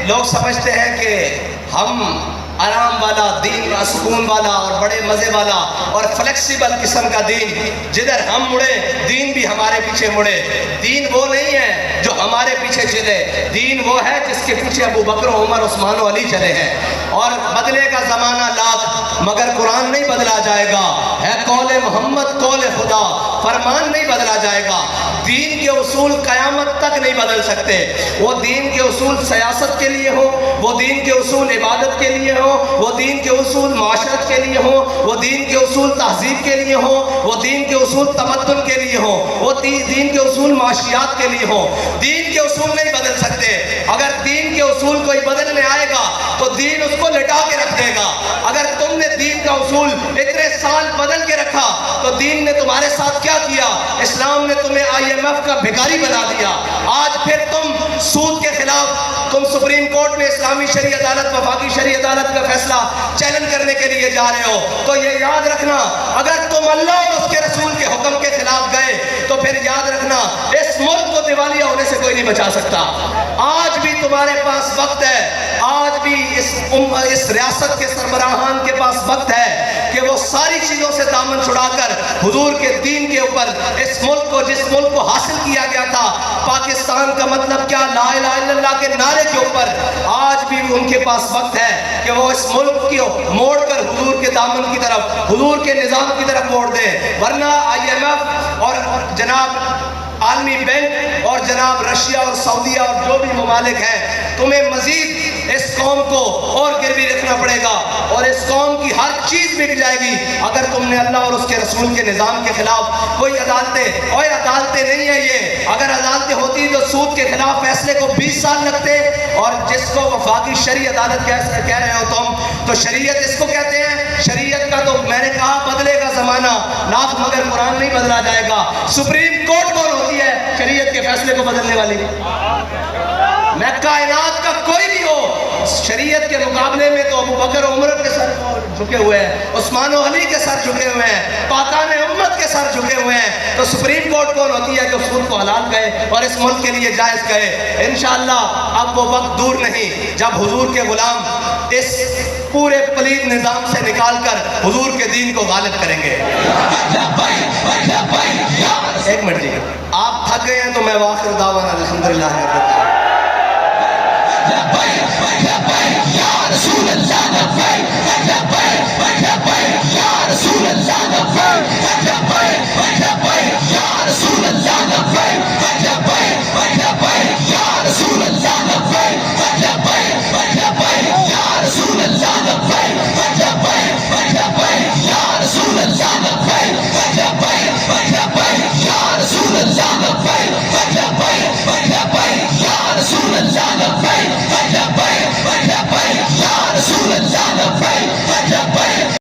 لوگ سمجھتے ہیں کہ ہم آرام والا دین، سکون والا اور بڑے مزے والا اور فلیکسیبل قسم کا دین، جدھر ہم مڑے دین بھی ہمارے پیچھے مڑے. دین وہ نہیں ہے جو ہمارے پیچھے چلے، دین وہ ہے جس کے پیچھے ابو بکر، عمر، عثمان و علی چلے ہیں. اور بدلے کا زمانہ لاکھ مگر قرآن نہیں بدلا جائے گا. ہے قول محمد قول خدا، فرمان نہیں بدلا جائے گا. دین کے اصول قیامت تک نہیں بدل سکتے. وہ دین کے اصول سیاست کے لیے ہوں، وہ دین کے اصول عبادت کے لیے ہوں، وہ دین کے اصول معاشرت کے لیے ہوں، وہ دین کے اصول تہذیب کے لیے ہوں، وہ دین کے اصول تمدن کے لیے ہوں، وہ دین کے اصول معاشیات کے لیے ہوں. دین کے اصول نہیں بدل سکتے. اگر دین کے اصول کوئی بدلنے آئے گا تو دین اس کو لٹا کے رکھ دے گا. اگر تم نے دین کا اصول اتنے سال بدل کے رکھا تو دین نے تمہارے ساتھ کیا کیا؟ اسلام نے تمہیں IMF کا بھکاری بنا دیا. آج پھر تم سود کے خلاف، تم سپریم کورٹ میں اسلامی شرعی عدالت، وفاقی شرعی عدالت کا فیصلہ چیلنج کرنے کے لیے جا رہے ہو. تو یہ یاد رکھنا، اگر تم اللہ اور اس کے رسول کے حکم کے خلاف گئے تو پھر یاد رکھنا اس ملک کو دیوالیہ ہونے سے کوئی نہیں بچا سکتا. آج بھی تمہارے پاس وقت ہے، آج بھی اس ریاست کے سربراہان کے پاس وقت ہے کہ وہ ساری چیزوں سے دامن چھڑا کر حضور کے دین کے اوپر، اس ملک کو، جس ملک کو حاصل کیا گیا تھا پاکستان کا مطلب کیا، لا الہ الا اللہ کے نعرے کے اوپر، آج بھی ان کے پاس وقت ہے کہ وہ اس ملک کو موڑ کر حضور کے دامن کی طرف، حضور کے نظام کی طرف موڑ دیں. ورنہ IMF اور جناب عالمی بینک اور جناب رشیا اور سعودیہ اور جو بھی ممالک ہیں، تمہیں مزید اس قوم کو اور گروی رکھنا پڑے گا اور اس قوم کی ہر چیز بک جائے گی اگر تم نے اللہ اور اس کے رسول کے نظام کے خلاف کوئی عدالتیں، اور عدالتیں نہیں ہیں یہ. اگر عدالتیں ہوتی تو سود کے خلاف فیصلے کو 20 سال لگتے. اور جس کو وفاقی شرعی عدالت کہہ رہے ہو تم، تو شریعت اس کو کہتے ہیں. شریعت کا تو میں نے کہا بدلے گا زمانہ لاکھ مگر قرآن نہیں بدلا جائے گا. سپریم کورٹ کون ہوتی ہے شریعت کے فیصلے کو بدلنے والی؟ میں کائنات کا کوئی بھی ہو، شریعت کے مقابلے میں تو ابو بکر، عمر کے سر جھکے ہوئے ہیں، عثمان و علی کے سر جھکے ہوئے ہیں، پاکان امت کے سر جھکے ہوئے ہیں. تو سپریم کورٹ کون ہوتی ہے جو سود کو حلال کہے اور اس ملک کے لیے جائز کہے؟ انشاءاللہ اب وہ وقت دور نہیں جب حضور کے غلام اس پورے پلید نظام سے نکال کر حضور کے دین کو غالب کریں گے. ایک منٹ جی، آپ تھک گئے ہیں تو میں واخر دعوانا الحمدللہ.